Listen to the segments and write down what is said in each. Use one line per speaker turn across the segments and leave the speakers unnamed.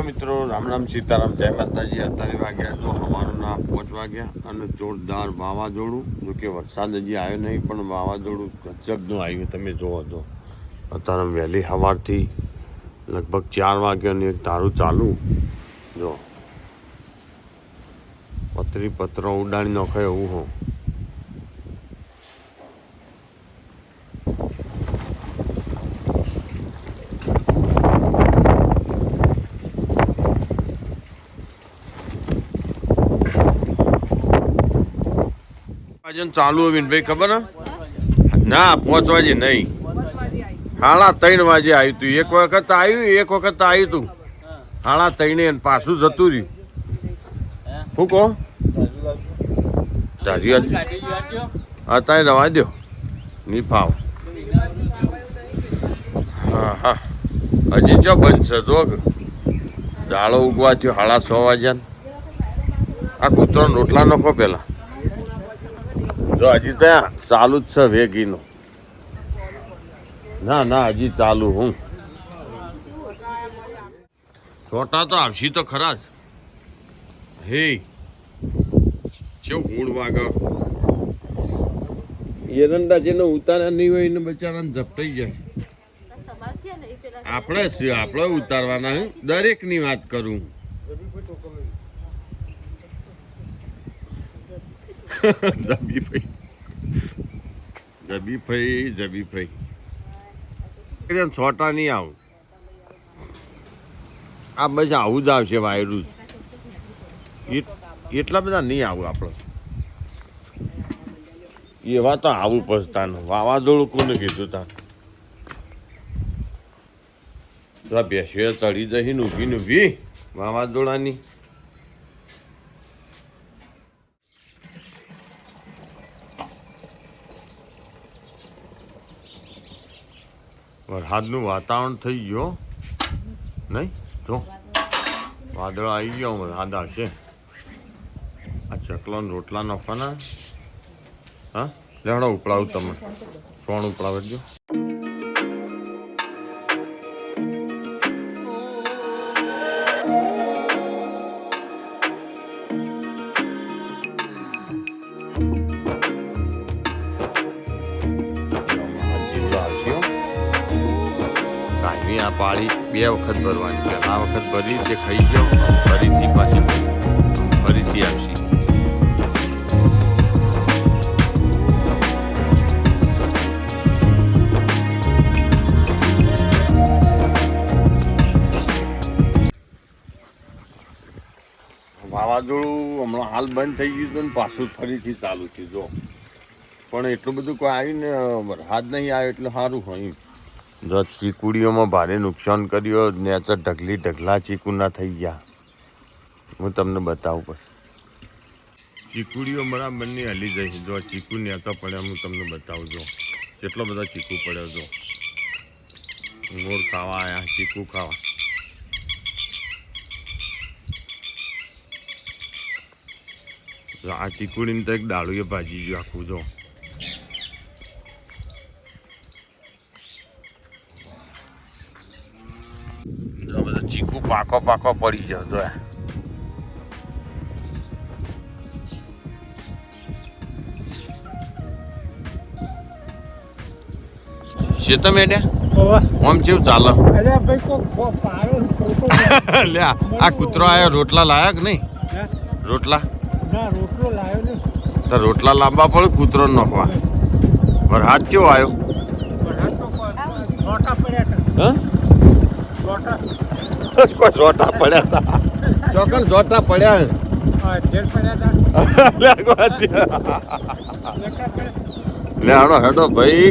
મિત્રો રામ રામ સીતારામ જય માતાજી. અત્યારે વાગ્યા તો અમારું નામ 5 વાગ્યા અને જોરદાર વાવાઝોડું. જોકે વરસાદ હજી આવ્યો નહીં પણ વાવાઝોડું ગજબનું આવ્યું. તમે જુઓ તો અત્યારે વહેલી સવારથી લગભગ 4 વાગ્યાનું એક ધારું ચાલુ. જો પતરો ઉડાડી નાખે એવું હું. ચાલુ ભાઈ ખબર ના 5 વાગે નહીં, 3:30 વાગે આવ્યું તું. એક વખત આવ્યું તું 3:30 પાછું જતું રહ્યું. શું કહો અત્યારે રવા દો ની ફાવ. હા હજી ચો બનશે તો દાળો ઉગવા થયો 6:30 વાગ્યા. આ કૂતરો રોટલા નાખો પેલા. જો હજી ત્યાં ચાલુ જ છે વેગીનો. ના હજી ચાલુ. હું છોટા તો આવશી તો ખરા જ. હે કેવું મૂળ વાગે. એરંડા જેને ઉતાર્યા નહીં હોય એને બચારાને ઝપટાઈ જાય. આપણે ઉતારવાના. દરેકની વાત કરું. જબીભાઈ છોટા નહીં આવું. આ બસ આવું જ આવશે વાયરું. એટલા બધા નહીં આવું આપણે. એવા તો આવું પછતાનું. વાવાઝોડું કોને કીધું તા? બેસીએ ચડી જશે ને ઊભી વાવાઝોડાની. વરસાદનું વાતાવરણ થઈ ગયો નહીં. જો વાદળ આવી ગયો. વરસાદ આવશે. આ ચકલો રોટલા નાખવાના. હા લેવડો ઉપડાવું. તમે કોણ ઉપડાવજો. આ પાળી 2 વખત ભરવાની. પહેલા વખત ભરી તે ખાઈ જાઓ. ફરીથી પાછી ફરીથી આવશે. વાવાઝોડું હમણાં હાલ બંધ થઈ ગયું હતું ને પાછું ફરીથી ચાલુ થયું. જો પણ એટલું બધું કોઈ આવ્યું ને વરસાદ નહીં આવ્યો એટલે સારું હોય. જો ચીકુડીઓમાં ભારે નુકસાન કર્યો. નેચર ઢગલા ચીકુ ના થઈ ગયા. હું તમને બતાવું પછી. ચીકુડીઓ બરાબરની હલી જઈ. જો ચીકુ નેચર પડ્યા હું તમને બતાવું. જો કેટલો બધા ચીકુ પડ્યો. જો મોર ખાવા આવ્યા ચીકુ ખાવા. આ ચીકુડીને તો એક ડાળુએ ભાજી ગયું આખું. જો ચીકુ પાકો પડી ગયો. તો છે તમે આમ કેવું ચાલે? લે આ કૂતરો આવ્યો. રોટલા લાયા કે નહીં? રોટલા તો રોટલા લાંબા પડે કૂતરો નાખવા. વરસાદ કેવો આવ્યો? કોઈ જોટા પડ્યા હતા. ચોકન જોટા પડ્યા. લે હેડો ભાઈ.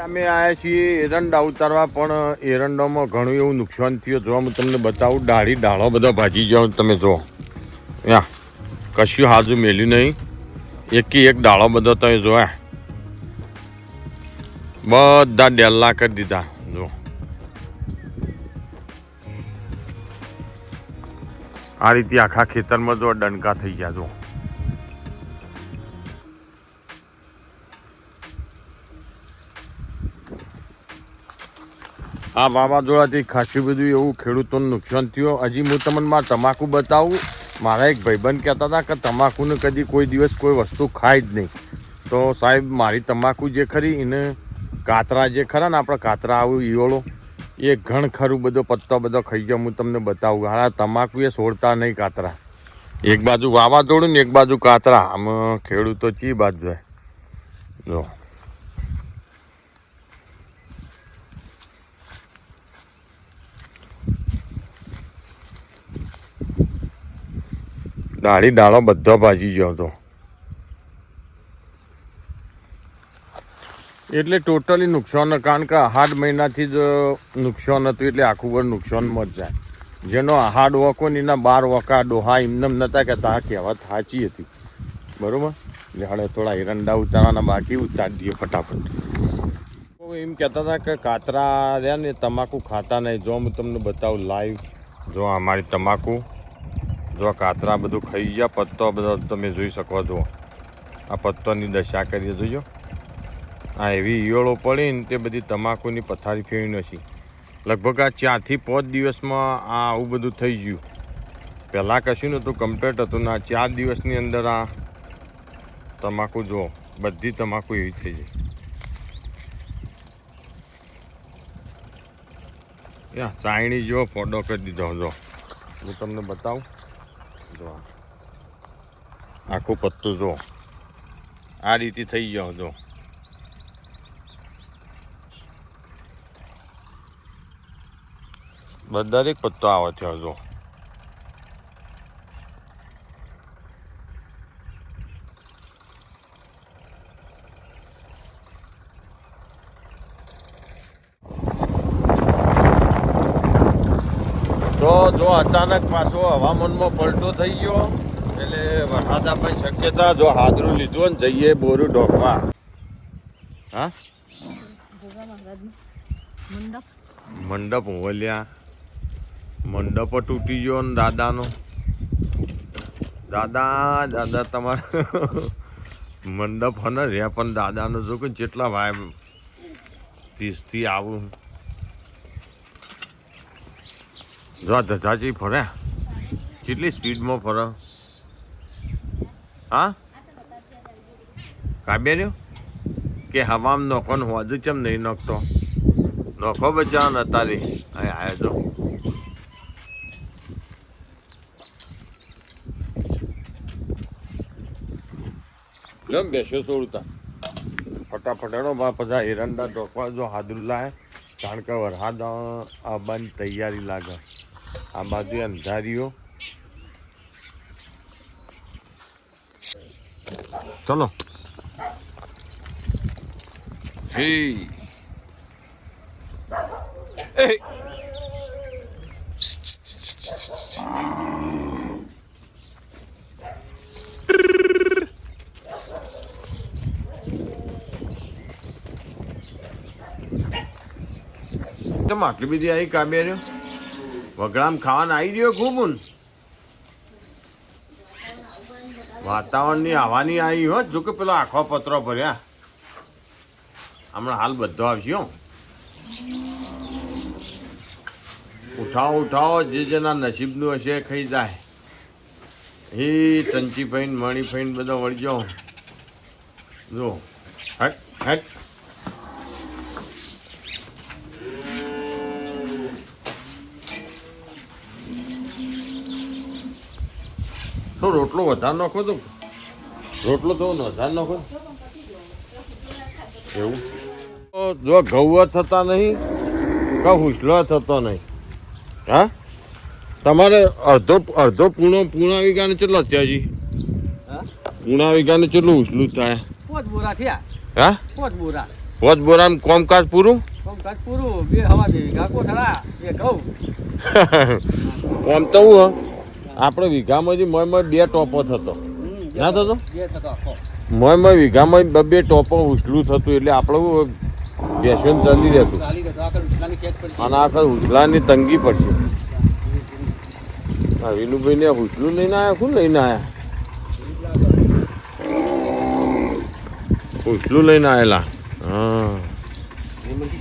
અમે આવ્યા છીએ એરંડા ઉતારવા. પણ એરંડામાં ઘણું એવું નુકસાન થયું. જો હું તમને બતાવું. ડાળો બધા ભાજી જાઓ. તમે જો કશું હાજુ મેલ્યું નહીં. એક ડાળો બધો તમે જોયા. બધા ડેલ્લા કરી દીધા. જો આ રીતે આખા ખેતરમાં જો ડંકા થઈ ગયા. જો આ વાવાઝોડાથી ખાસું બધું એવું ખેડૂતોને નુકસાન થયું. હજી હું તમને મારા તમાકુ બતાવું. મારા એક ભાઈબંધ કહેતા હતા કે તમાકુને કદી કોઈ દિવસ કોઈ વસ્તુ ખાય જ નહીં. તો સાહેબ મારી તમાકુ જે ખરી એને કાતરા જે ખરા ને આપણે કાતરા આવું ઈયળો એ ઘણ ખરું બધો પત્તો બધો ખાઈ ગયો. હું તમને બતાવું. હા તમાકુ એ છોડતા નહીં કાતરા. એક બાજુ વાવાઝોડું ને એક બાજુ કાતરા. આમાં ખેડૂતો ચી બાજુ જાય જો. ડાળી ડાળો બધો ભાજી ગયો હતો. એટલે ટોટલી નુકસાન, કારણ કે 8 મહિનાથી જ નુકસાન હતું. એટલે આખું વર્ષ નુકસાનમાં જ જાય. જેનો 8 વોકો ને એના 12 વોકા ડોહા એમને નહોતા કહેતા. આ કહેવત સાચી હતી. બરાબર. એટલે હવે થોડા એરંડા ઉતારવાના બાકી ઉતારી દઈએ ફટાફટ. એમ કહેતા હતા કે કાતરા રહ્યા ને તમાકુ ખાતા નહીં. જો હું તમને બતાવું લાઈવ. જો અમારી તમાકુ જો કાતરા બધું ખાઈ ગયા. પત્તો બધો તમે જોઈ શકો છો. આ પત્તોની દશા કરીએ જોજો. આ એવી ઈયળો પડીને તે બધી તમાકુની પથારી ફેરવી નથી. લગભગ આ 4 થી 5 દિવસમાં આ આવું બધું થઈ ગયું. પહેલાં કશું નહોતું, કમ્પ્લીટ હતું ને આ 4 દિવસની અંદર આ તમાકુ જો બધી તમાકુ એવી થઈ જાય. ચાયણી જેવો ફોડો કરી દીધો. જો હું તમને બતાવું. જો આખું પત્તું જો આ રીતે થઈ ગયો. જો દરેક પત્તો આવે છે. જો તો જો અચાનક પાછો હવામાનમાં પલટો થઈ ગયો એટલે વરસાદ આપવાની શક્યતા. જો હાદરું લીધું ને જઈએ બોરું ઢોકવા. હા મંડપ હોલ્યા. મંડપ તૂટી ગયો ને દાદાનો. દાદા તમારે મંડપ હને રે પણ દાદાનો જો કે જેટલા ભાઈ 30 થી આવું. જો આ ધજાજી ફરે કેટલી સ્પીડમાં ફરે. હા કાબ્યા કે હવામાં નોખો ને હોજ ચમ નહીં નોખતો. નોખો બચા ને તારી આયા જો. કેમ બેસ્યો છોડતા ફટાફટ એનો બધા એરંડા ઢોકવા જો હાદરું લાય. કારણ કે વરસાદ આવવાની તૈયારી લાગે. આ બાજુ અંધારીઓ. ચલો હે આટલી બધી આવી કાબ્યા વગડામ ખાવાના આવી રહ્યો ખૂબ. વાતાવરણની હવાની આવી હોત. જો કે પેલો આખો પત્રો ભર્યા. હમણાં હાલ બધો આવશે. ઉઠાવો જે જેના નસીબનું હશે ખાઈ જાય. એ ચંચી ફઈને મણી ફઈને બધો વળજો. જો હટ હટ. તો રોટલો વધારે નાખો. તો રોટલો તો વધારે નાખો. એવું જો ઘઉં થતા નહીં કે હુસલો થતો નહીં. હા તમારે અડધો પૂણા વીઘાને કેટલો ત્યાંજી? પૂણા વીઘાને કેટલું હુસલું થાય?
5 બોરા થયા.
હા
5 બોરા.
5 બોરામાં કોમકાજ પૂરું?
કોમકાજ પૂરું. 2 હવા 2 વીઘા કોઠડા 1 ઘઉં.
આમ તો હું આપણે વીઘામાંથી મોય 2 ટોપો થતો. ના થતો?
2 થતો.
મોય વીઘામાં 2 ટોપો ઉછલું થતું. એટલે આપણે બેસન ચાલી રહેતું. અને આખા ઉછલાની તંગી પડશે. હા વિનુભાઈ ને ઉછલું લઈને આવ્યા. શું લઈને આવ્યા? ઉછલું લઈને આવેલા. હા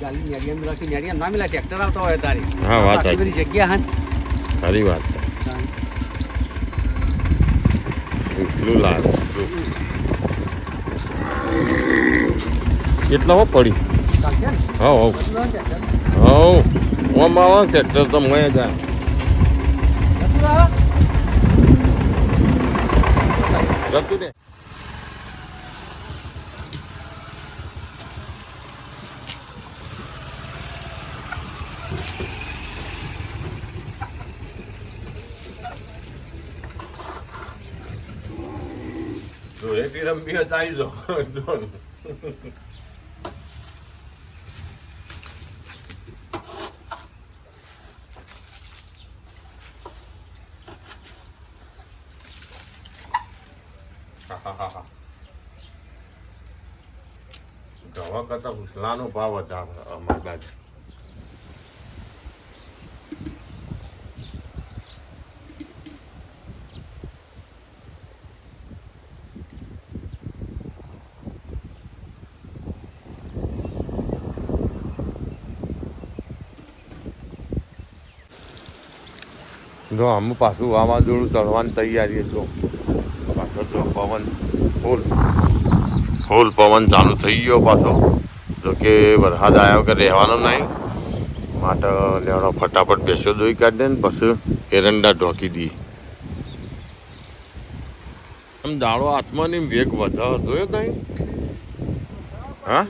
ગાલી નેડિયમ રાખી નેડિયમ ના મિલા ટ્રેક્ટર આવતો હોય તારી
હા, વાત
આટલી
સાચી.
બધી જગ્યા હા
ખરી વાત છે. એટલું લાગે કેટલા હો પડી
ચાલશે ને
હવ હવ
બધું આવે ને ટ્રેક્ટર?
હવ ઓમ આવે ટ્રેક્ટર તો મય જાય
બધું આવે?
જતું રે ધૂળેટી રમવી હોય તો આવી જાઓ. ગવા કરતા ઉસલાનો ભાવ વધારે અમારી બાજુ. જો આમ પાછું વાવાઝોડું ચડવાની તૈયારી જો પાછો જો પવન ફૂલ પવન ચાલુ થઈ ગયો પાછો. જો કે વરસાદ આવ્યા વગર રહેવાનો નહીં માટે લેવાનો ફટાફટ બેસો દોઈ કાઢી દે ને પછી એરંડા ઢોકી દઈએ. આમ દાડો હાથમાં ની વેગ વધારે જોયો નહીં હા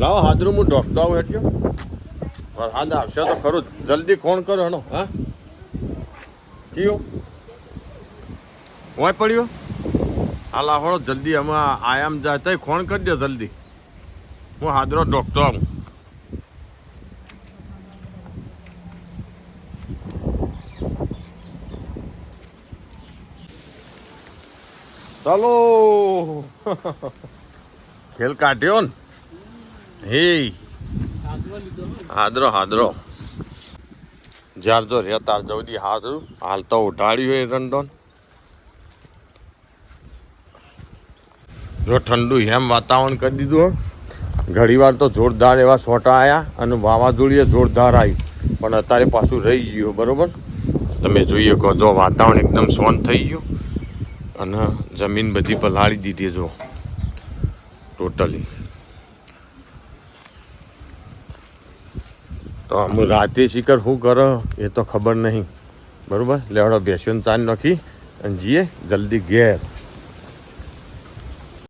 લાવો હાજરું હું ઢોકતો આવું એટલે વરસાદ આવશે તો ખરું જ. જલ્દી કોણ કરો હેનો હા કયો હોય પડ્યો હાલ આહોળો જલ્દી અમે આયામ જાય તઈ ખોણ કરી દો જલ્દી. હું હાજરો ઢોકતો આવું. ચાલો ખેલ કાઢ્યો ને હે
હાથમાં લીધો હો.
હાદરો હાદરો જ્યાર જો રે તાર જવદી હાદરું હાલ તો ઉઢાડ્યું હોય રંડોન. જો ઠંડુ હેમ વાતાવરણ કરી દીધું ઘણી વાર તો જોરદાર એવા સોટા આવ્યા અને વાવાઝોડીએ જોરદાર આવ્યું પણ અત્યારે પાછું રહી ગયું બરોબર. તમે જોઈએ કહો જો વાતાવરણ એકદમ શાંત થઈ ગયું અને જમીન બધી પલાળી દીધી જો ટોટલી. તો અમે રાતે શિખર શું કરે એ તો ખબર નહીં બરોબર. લેવડો બેસીને ચાંદ નાખી અને જઈએ જલ્દી ઘેર.